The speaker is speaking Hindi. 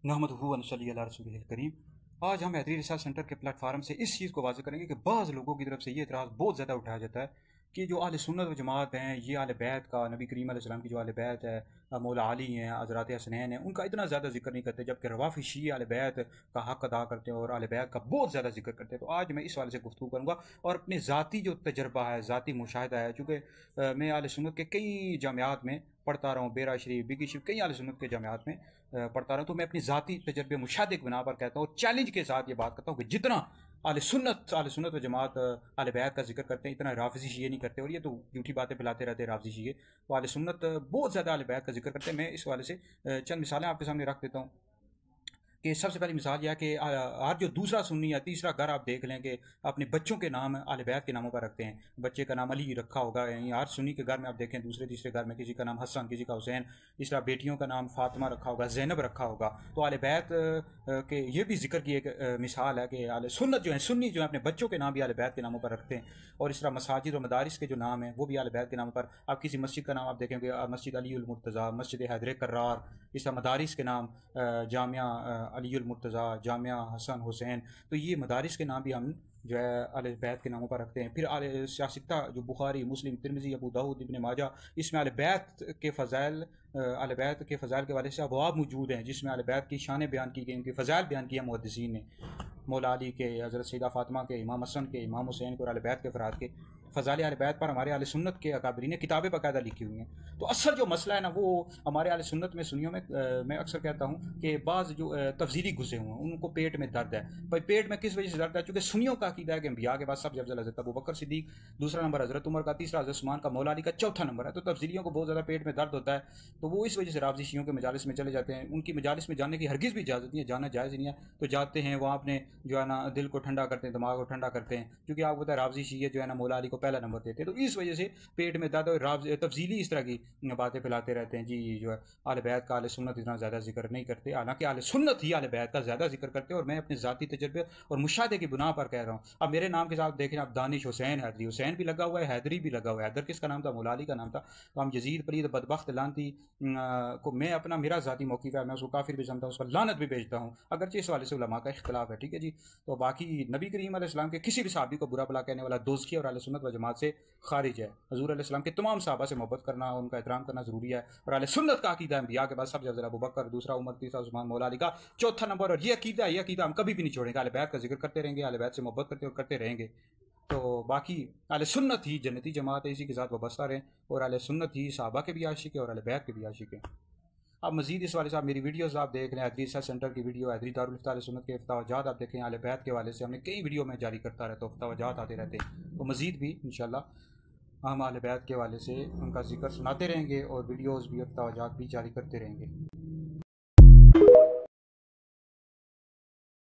नहमदुहु व नसल्ली अला रसूलिहिल करीम। आज हम हैदरी रिसर्च सेंटर के प्लेटफार्म से इस चीज़ को वाज़ेह करेंगे कि बाज़ लोगों की तरफ से ये एतराज़ बहुत ज़्यादा उठाया जाता है कि जो अहले सुन्नत व जमात हैं, ये अहले बैत का, नबी करीम अलैहिस्सलाम की जो अहले बैत है, मौला अली हैं, हज़रात हसनैन हैं, उनका इतना ज़्यादा जिक्र नहीं करते, जबकि रवाफ़ी शिया अहले बैत का हक़ अदा करते हैं और अहले बैत का बहुत ज़्यादा जिक्र करते हैं। तो आज मैं इस वाले से गुफ्तगू करूँगा और अपने ज़ाती जो तजर्बा है, ज़ाती मुशाहिदा है, चूँकि मैं अहले सुन्नत के कई जामियात में पढ़ता रहा हूँ, बेरा शरीफ, बिगी शरीफ, कई अहले सुन्नत के जामियात में पढ़ता रहा हूँ, तो मैं अपनी ज़ाती तजर्बे मुशाहिदे की बिना पर कहता हूँ और चैलेंज के साथ ये बात करता हूँ कि जितना अहले सुन्नत व जमात अहले बैत का जिक्र करते हैं, इतना राफ़िज़ी शिये नहीं करते। और ये तो झूठी बातें फैलाते रहते हैं राफ़िज़ी शिये। तो अहले सुन्नत बहुत ज़्यादा अहले बैत का जिक्र करते हैं। मैं इस वाले से चंद मिसालें आपके सामने रख देता हूँ कि सबसे पहली मिसाल यह है कि आज जो दूसरा सुन्नी या तीसरा घर आप देख लें कि अपने बच्चों के नाम अहले बैत के नामों पर रखते हैं। बच्चे का नाम अली रखा होगा, यानी हर सुन्नी के घर में आप देखें, दूसरे तीसरे घर में किसी का नाम हसन, किसी का हुसैन, इस तरह बेटियों का नाम फातिमा रखा होगा, ज़ैनब रखा होगा। तो अहले बैत के ये भी जिक्र की एक मिसाल है कि अहले सुन्नत जो है, सुन्नी जो है, अपने बच्चों के नाम भी अहले बैत के नामों पर रखते हैं। और इस तरह मसाजिद और मदारिस के जो नाम हैं वो भी अहले बैत के नामों पर। आप किसी मस्जिद का नाम आप देखेंगे, मस्जिद अली उल मुर्तज़ा, मस्जिद हैदर कर्रार, इस तरह मदारिस के नाम जामिया अली उल मुर्तज़ा, जामिया हसन हुसैन। तो ये मदारिस के नाम भी हम जो है अहले बैत के नामों पर रखते हैं। फिर अहले सियासता जो बुखारी, मुस्लिम, तिरमिज़ी, अबू दाऊद, इब्न माजा, इसमें अहले बैत के फ़ज़ाइल, अहले बैत के फ़ज़ाइल के वाले से अबवाब मौजूद हैं, जिसमें अहले बैत की शान बयान की गई, उनके फ़ज़ाइल बयान किया मुहद्दिसीन ने। मौला अली के, हज़रत सैयदा फ़ातिमा के, इमाम हसन के, इमाम हुसैन के और अहले बैत के फ़राद के फ़ज़ाइल अहले बैत पर हमारे अहले सुन्नत के अकाबरीन ने किताबें बाकायदा लिखी हुई हैं। तो असल जो मसला है ना, वो हमारे अहले सुन्नत में, सुन्नियों में, मैं अक्सर कहता हूँ कि बाज़ जो तफ़ज़ीली गुस्से हुए हैं, उनको पेट में दर्द है। भाई पेट में किस वजह से दर्द है? चूँकि सुन्नियों का अक़ीदा है कि अंबिया के बाद सबसे अफ़ज़ल हज़रत अबू बकर सिद्दीक़, दूसरा नंबर हज़रत उमर का, तीसरा हज़रत उस्मान का, मौला अली का, चौथा नंबर है। तो तफ़ज़ीलियों को बहुत ज़्यादा पेट में दर्द होता है, तो वो इस वजह से राफ़ज़ी शियों के मजालिस में चले जाते हैं। उनकी मजालिस में जाने की हरगिज़ भी इजाज़त नहीं है, जाना जायज़ नहीं है, तो जाते हैं वहाँ अपने जो है ना दिल को ठंडा करते हैं, दिमाग को ठंडा करते हैं, क्योंकि आपको पता है राफ़ज़ी शिये जो है ना मौला अली को पहला नंबर देते हैं। तो इस वजह से पेट में दर्द और तफ़ज़ीली इस तरह की बातें फैलाते रहते हैं। जी जो है अहले बैत का, अहले सुन्नत इतना ज़्यादा जिक्र नहीं करते, हालांकि अहले सुन्नत ही अहले बैत का ज़्यादा जिक्र करते हैं। और मैं अपने ज़ाती तजर्बे और मुशाहदे की बुना पर कह रहा हूँ। अब मेरे नाम के साथ देखें आप, दानिश हुसैन हैदरी, हुसैन भी लगा हुआ है, हैदरी भी लगा हुआ है। हैदर किसका नाम था? मौला अली का नाम था। तो हम यजीद, पलीद, बदबख्त, लानती को मैं अपना, मेरा ज़ाती मौक़िफ़ है, मैं उसको काफिर भी समझता हूँ, उस पर लानत भी भेजता हूँ, अगरचे इस वाले से उलमा का इख्तिलाफ है। ठीक है जी। तो बाकी नबी करीम अलैहिस्सलाम के किसी भी सहाबी को बुरा भला कहने वाला दोज़खी और अहले सुन्नत व जमात से खारिज है। हज़ूर अलैहिस्सलाम के तमाम सहाबा से मोहब्बत करना, उनका एहतराम करना ज़रूरी है। और अहले सुन्नत का अक़ीदा अंबिया के बाद सबसे अफ़ज़ल अबू बकर, दूसरा उमर, तीसरा उस्मान, मौला अली का, चौथा नंबर। और ये अक़ीदा हम कभी भी नहीं छोड़ेंगे। अहले बैत का जिक्र करते रहेंगे, अहले बैत से मोहब्बत करते और करते रहेंगे। तो बाकी अहले सुन्नत ही जन्नती जमात है, इसी के साथ वाबस्ता रहें। और अहले सुन्नत ही सहाबा के भी आशिक है और अहले बैत के भी आशिक हैं। अब मजीद इस वाले से आप मेरी वीडियोस आप देख लें, हैदरी रिसर्च सेंटर की वीडियो, हैदरी दारुल इफ्ता अहले सुन्नत के फतवाजात आप देखें, अहले बैत के वाले से हमने कई वीडियो में जारी करता रहता हूँ, फतवाजात आते रहते हैं। तो मजीद भी इंशाल्लाह हम अहले बैत के वाले से उनका जिक्र सुनाते रहेंगे और वीडियोज़ भी और फतवाजात भी जारी करते रहेंगे।